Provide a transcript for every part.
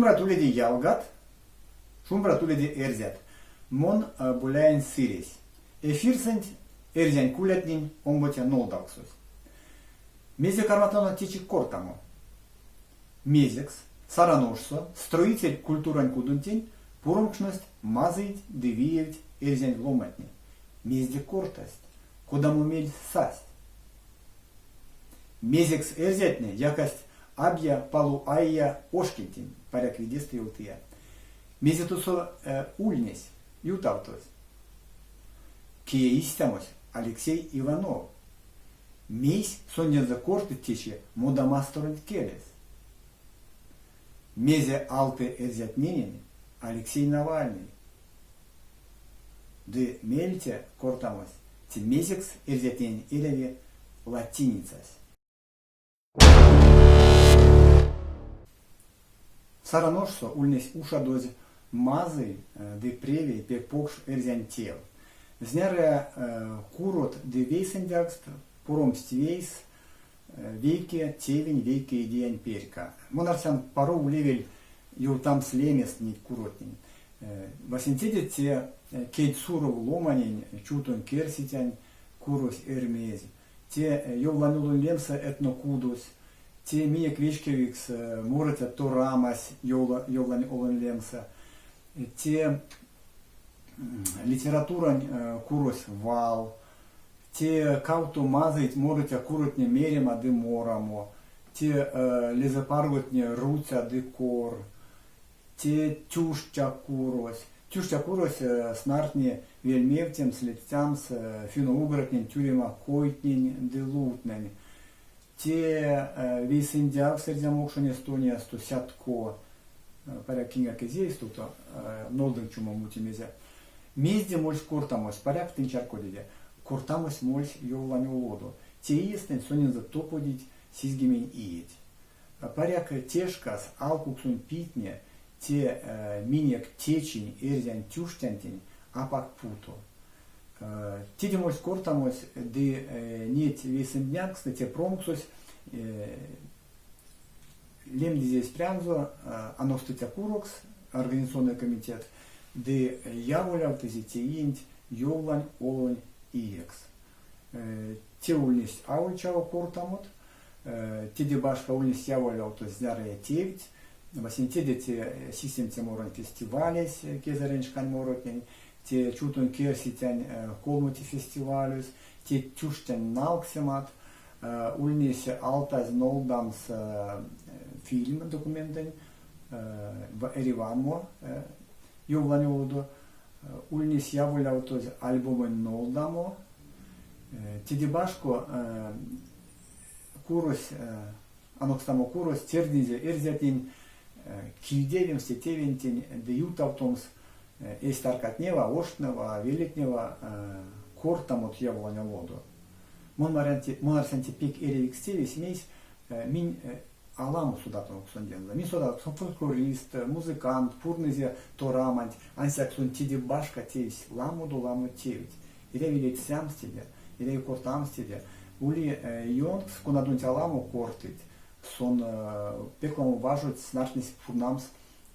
Шумра туледи ялгат, шумра туледи эрзят. Мон буляйн сирис. Эфирсент эрзян кулятнин омботя нолдалксус. Мезе карматона тичи кортамо. Мезекс, сараношсо, строитель культурань кудунтень, пуромкшность мазыть, девиевить, эрзян ломатни. Мезде кортасть, кодаму мель састь. Мезекс эрзятне, якость абья палу айя ошкинтин, паряк видесты илтыя. Мезетусо ульнесь, ютавтос. Кие истамось Алексей Иванов. Мейс соньяза корты тече модамасторын келес. Мезе алты эрзятменен Алексей Навальный. Ды мельте кортамось, те мезекс эрзятен илеви латиницас. Сараношсо ульнесь ушадоз мазы де преви пекпокш эрзян тел. Зняре курот де вейсендякст, пуром стивейс, вейке тевень, вейке идеян перка. Монарсян пару улевель ю там слемест нить куротнин. Васентиде те кейтсуров ломанин, чутон керситян, курос эрмез. Те йовланулун лемса этнокудус. Те мия квечкевикс мурата торамас йовлани олан лемса. Те литература курос вал. Те кауту мазать мурата куротне мерема де морамо. Те лизапарготне руца де кор. Те тюшча курос. Тюшча курос снартне вельмевтем слетям с фино-угоротнен тюрема койтнен де лутнен. Те вейсендяк средям окшен Эстония 100 ко паряк кинга кезеис туто нолдың чума мутимезе. Мезде мольс кортамос паряк тынчарко деде. Кортамос мольс йоллани улоду. Те истен сонен за топодить сизгемен иет. Паряк тешкас алкуксун питне те минек течень эрзян тюштянтень апак путо. Тиде мольс кортамос де нет вейсендняк, кстати, промксус лем здесь прямзо, оно статья курокс, организационный комитет, де яволял тезитеинт, йоллань, олонь, иекс. Те ульнись аульчава кортамот, те башка ульнись яволял, то есть зярая тевить, васинтеде те систем теморон фестивалес, кезареншкань моротнень, те чутон керситян колмути фестивалюс, те тюштян налксемат, ульнесе алтаз нолдамс фильм документен в Ереванмо йовланьолудо, ульнес яволял тоз альбомен нолдамо, тидибашко курос, анокстамо курос, тердизе эрзятин, кильдевим сетевентин, деютавтомс, эстаркатнева, оштнева, великнева, кортамот явланьолудо. Монарсянти пик эревикстевис мейс мин аламу судатон ксонденза. Мин суда фольклорист, музыкант, пурнезе торамант, ансяк сон тиди башка тевис, ламуду ламу тевит. Ире вилет сямстеде, ире кортамстеде. Ули йонкс конадунти аламу кортит, сон пекламу важут снашнис фурнамс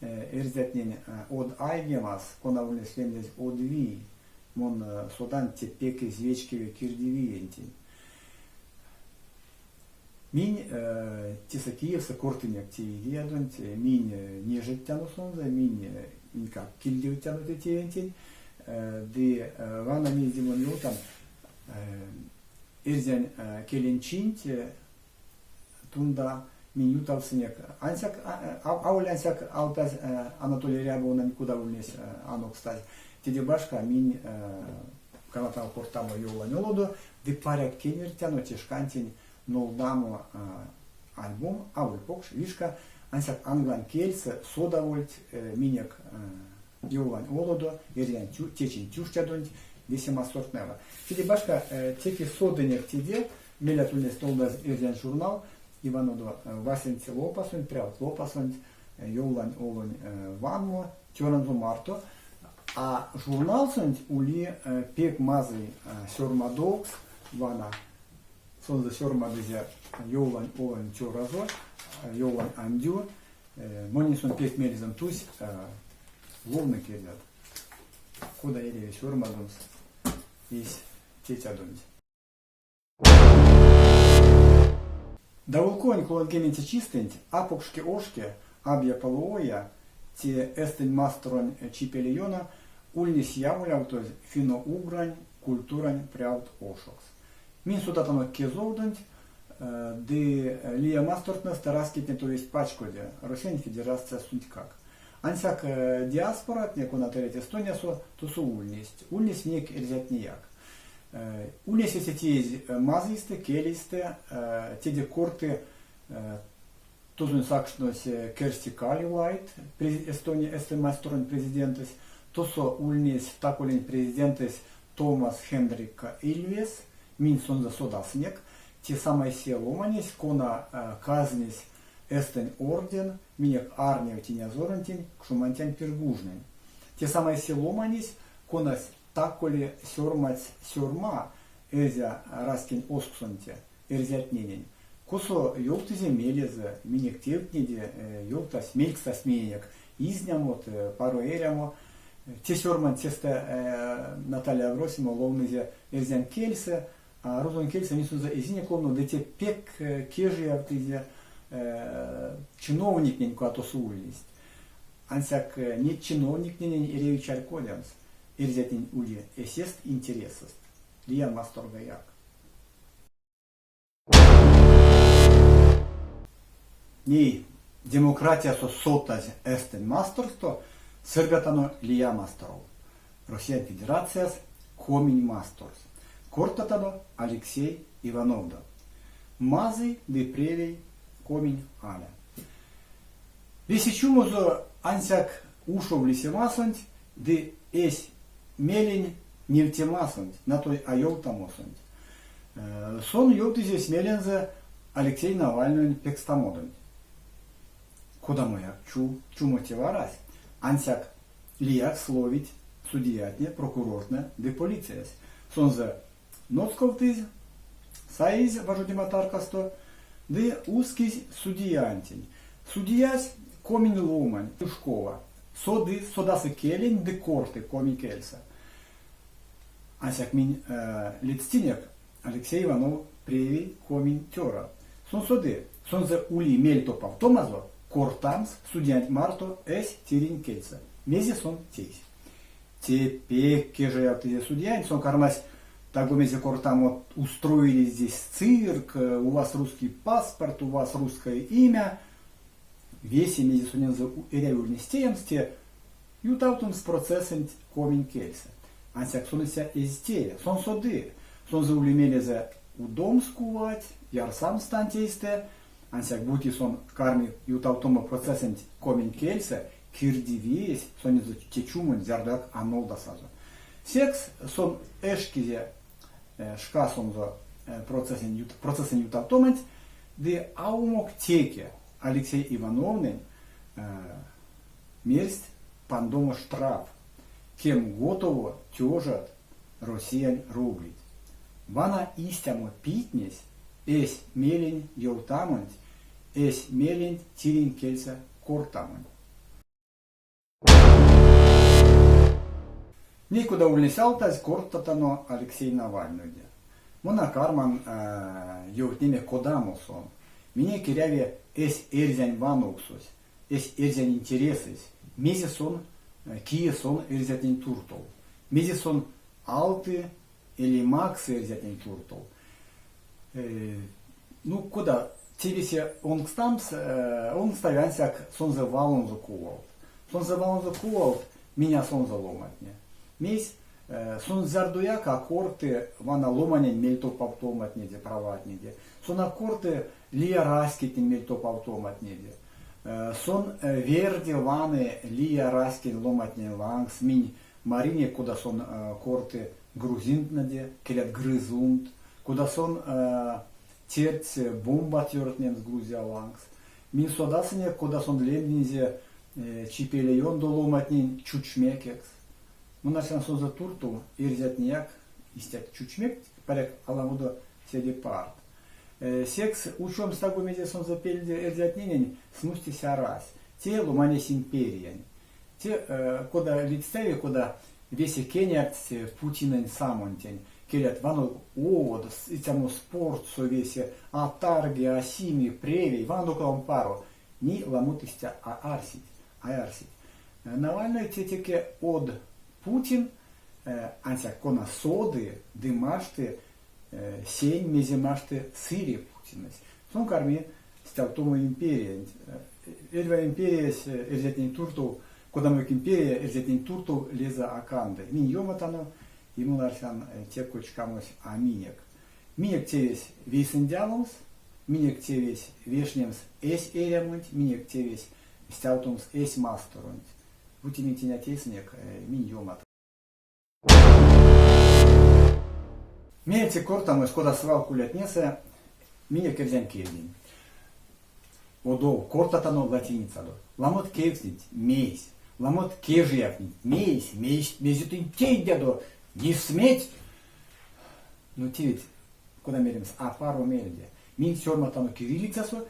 эрзятнен од айгемас, конавульнес лемдез од ви. Мон содан те пек извечкеве кирдивиентин. Мин тиса Киевса кортыняк тиедон, мин нежет тянусонза, мин инкак килдев тянуты тиентин, де вана миздимон йотан эрзян келенчинт тунда мин ютавсыняк ансяк аулянсяк алтаз Анатолий Рябовна никуда улнес анокстаз. Теде башка мин канатал кортамо йоланьолодо, де паряк кенертяно тешкантин нолдамо альбом, аульпокш, вишка, ансяк англан кельса, содавольт, минек йолань олодо, эрьян течень тюштядонт, весема сортнева. Теде башка теки соденек теде, мелят улнес нолдаз эрьян журнал, Иванодо васенци лопасунь, пряут лопасунь, йолань олонь ванмо, тёранзу марто, а журнал сонь ули пек мазы сёрмадокс, вана сонза сёрмадызе йолань олань тёразо, йолань андю, Монин сон пек мелизм тусь, ловны келят. Куда ереви сюрмадунс, ис тетя дунс. Да улконь клонгените чистынь, апокшки ошки, абья полуоя, те эстень мастеронь чипелиона, ульнис являвтоз фино-угрань, культурань пряут ошокс. Мин судатано кезовданть, де лия мастортнес тараскитне, то есть пачкоде, Российская Федерация сунтькак. Ансяк диаспора, неко на терете Эстониасо, то су ульнис. Ульнис нек эльзят нияк. Ульнис если тез мазисты, келисты, теде корты, тозун сакшнос керсти калилайт, Эстония, эстен масторон президентес, то со ульнис таколин президентес Томас Хендрик Ильвес, мин сонза содаснек, те самые се ломанись, кона казнись эстен орден, минек армия тиня зорантин, кшумантян пергужнин. Те самые се ломанись, кона таколи сёрмать сёрма, эзя раскин осксонте, эрзятненин. Косо ёлты земелезе, минек тевтнеде, ёлтас мелькстас менек, изнямот, пару эрямо, те сёрман тесте Наталья Авросима, ловнызе эрзян кельсе, а розон кельсе несу за изине кловну, да те пек кежия птизе чиновник ненько атосуулист. Ансяк не чиновник ненен иревичар кодямс, эрзятин ули эсест интересост. Лия масторгаяк. Ней демократия со сотаз эстен мастерство, сыргатано лия мастеров. Россия Федерация коминь мастерс. Кортатано Алексей Ивановда. Мазы де превей коминь аля. Лисичумозо ансяк ушов лисимасонть, де эсь мелень нефтемасонть, на той айолтамосонть. Сон ёлты здесь мелензе Алексей Навальный пекстамодонть. Куда моя чумотиварась? Ансяк лияк словить судьятне, прокурорне, де полициясь. Сонзе ноцковтыз, саиз важудиматаркасто, де узкий судьянтень. Судьясь комин ломань, тушкова. Соды, содасы келень, де корты комин кельса. Ансяк мин лицтинек Алексей Иванов превей комин тера. Сон соды, сонзе ули мельто павтомазо, кортамс судьянт марто эс тирин кельса. Мези сон тейс. Те пеки же ты судьянт, сон кармась так мези кортам вот устроили здесь цирк, у вас русский паспорт, у вас русское имя. Весь мези сонен за эрявурнистеемсте, ютаутун с процессом комин кельса. Ансяк сонеся эзтея, сон соды, сон за улимели за удом скувать, яр сам стантейсте, ансяк бути сон карми ютаутома процессом комин кельса, кирдивеес, сон за течумын зярдак анолда сазу. Секс сон эшкизе шка сон за процессом ютаутомент, де аумок теке Алексей Ивановны мерсть пандома штраф, кем готово тёжат Россиян рублить. Вана истямо питнесь, эс мелень ёлтамонть, эс мелень тирин кельса кортамонть. Никуда улесалтась кортатано Алексей Навальный. Мона карман ёлтниме кодамосон. Мне киряве эс эрзянь вануксус, эс эрзянь интересес, мезисон киесон эрзятень туртол, мезисон алты или макс эрзятень туртол. Ну куда? Тивисе он кстамс, он ставянсяк сонзе валон закувал. Сонзе валон закувал, меня сонзе ломатне. Месь сон зардуяк аккорты вана ломанен мельто павтоматнеде праватнеде. Сон аккорты лия раскитин мельто павтоматнеде. Сон верди ваны лия раскин ломатнен лангс минь марине куда сон корты грузинтнаде, келят грызунт, куда сон терц бомба тёртнен с Грузия лангс. Мин содасыне куда сон лемнизе чипелейон доломатнен чучмекекс. Ну, начал сон за турту, ирзятнияк, истят чучмек, поряк аламудо седи парт. Секс учем с такой меди сон за пельде ирзятнинен, смустися раз. те ломанес империян. Те, кода лицеви, кода весе кенерце Путинен самонтень, келят вану овод, и тому спорт совесе, атарги, асими, преви, вану клам пару, ни ламутистя арсить. Навальный тетеке от Путин, антя кона соды, дымашты, сень мезимашты сыре Путинес. Сон карми стал тому империя. Эльва империя с эрзетней турту, куда мы империя эрзетней турту леза аканды. Мин йоматано, ему ларсан текучкамос аминек. Минек тевес вейсендялумс, минек тевес вешнемс эс эремонт, минек тевес стаутумс эс мастеронт. Вутимитиня теснек мин йомат. Меете кортамос, кода свалку летнеса, минек эрзен кевдин. Одо кортатано латиницадо. Ламот кевснить мейс. Ламот кежьявнить мейс. Мезютын тейдядо. Не сметь. Ну тевит, куда меримс, а пару мерде. Мин сёрматано кириллицасо,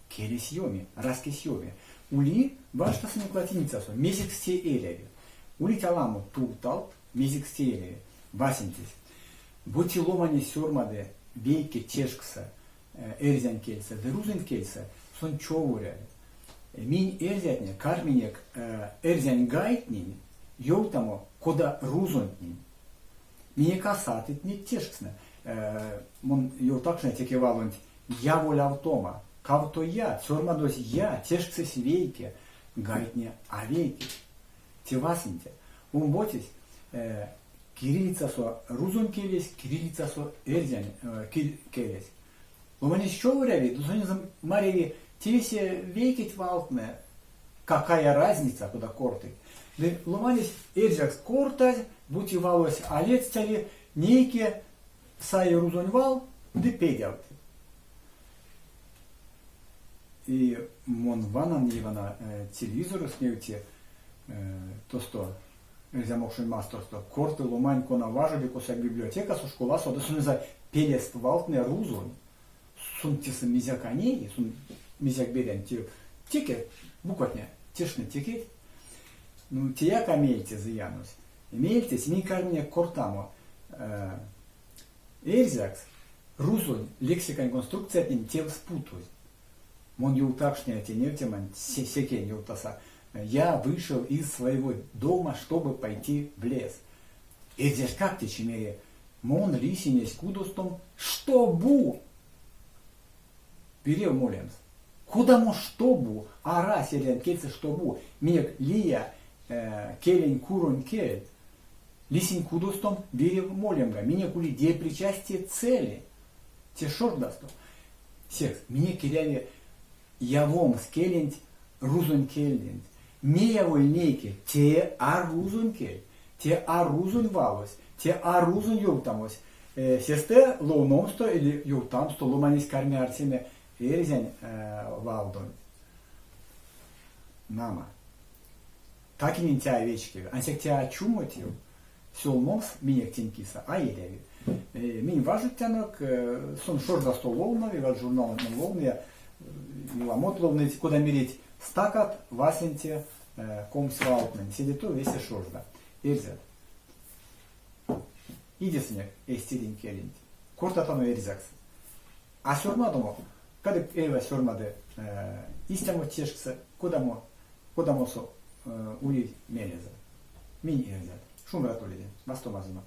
келес йоми, раскес йоми. Ули ваштасник латиницасо, мезик сте элеви. Ули таламу туртал, мезик сте элеви. Васентис. Бути ломани сёрмаде, вейке чешкса, эрзян кельса, дерузен кельса, сон човуря. Мин эрзятне, карминек эрзян гайтнин, йоутамо, кода рузонтнин. Мине касатит не тешксна. Мон йоутакшне текевалунт, я воляв тома. Кавто я, сёрмадос я, тешксес вейке, гайтне авейке. Тевасинте. Умботис, кириллица со рузон келес, кириллица со эрзян келес. Ломанис човуряви, дусонизм мареви, тесе вейкет валтне, какая разница, куда корты. Ломанис эрзякс кортать, будь валось алецтари, нейке сай рузонвал, де педявты. И мон ванан ивана телевизору сневте, то что замокший мастерство, корты ломань кона важили косяк библиотека со школа, со да сун за пелест валтне рузон. Сун тиса мизяк аней, сун мизяк берен тике, букватня, тишне тикет. Ну, тия камельте заянус. Имейтесь, ми кармне кортамо. Эрзякс, рузон, лексикань конструкция тем тел спутуй. Мон юлтакшня те невтеман, секен юлтаса. Я вышел из своего дома, чтобы пойти в лес. Эрзяш как те чимере? Мон лисинес кудостом, чтобы. Берев молемс. Куда мо чтобы? Ара селен кельце чтобы. Мек лия келень курон кель. Лисин кудостом берев молемга. Меня кули де причастие цели. Те шордасто. Секс. Меня келяви явом скелент рузон кельдент. Мея вольнейке те арузон кель. Те арузон валос. Те арузон йовтамос. Сесте лоуномсто или йовтамсто ломанис кармиарсиме эрзянь валдон. Нама. Так и не тя овечки. Ансек тя чумотив. Сёлмомс минек тинкиса, а елеви. Мин важит тянок, сон шор за стол ловнови, вад журнал ловния, ламот ловный, куда мерить стакат, васенте, комс валтмен. Сидету весе шорда. Эрзят. Иди снег, эстилин келинт. Кортатану эрзякс. А сёрмадому, когда эва сёрмаде истямо тешкса, куда мо со ули мелеза. Мин эрзят. Шумратулиде, бастомазынок.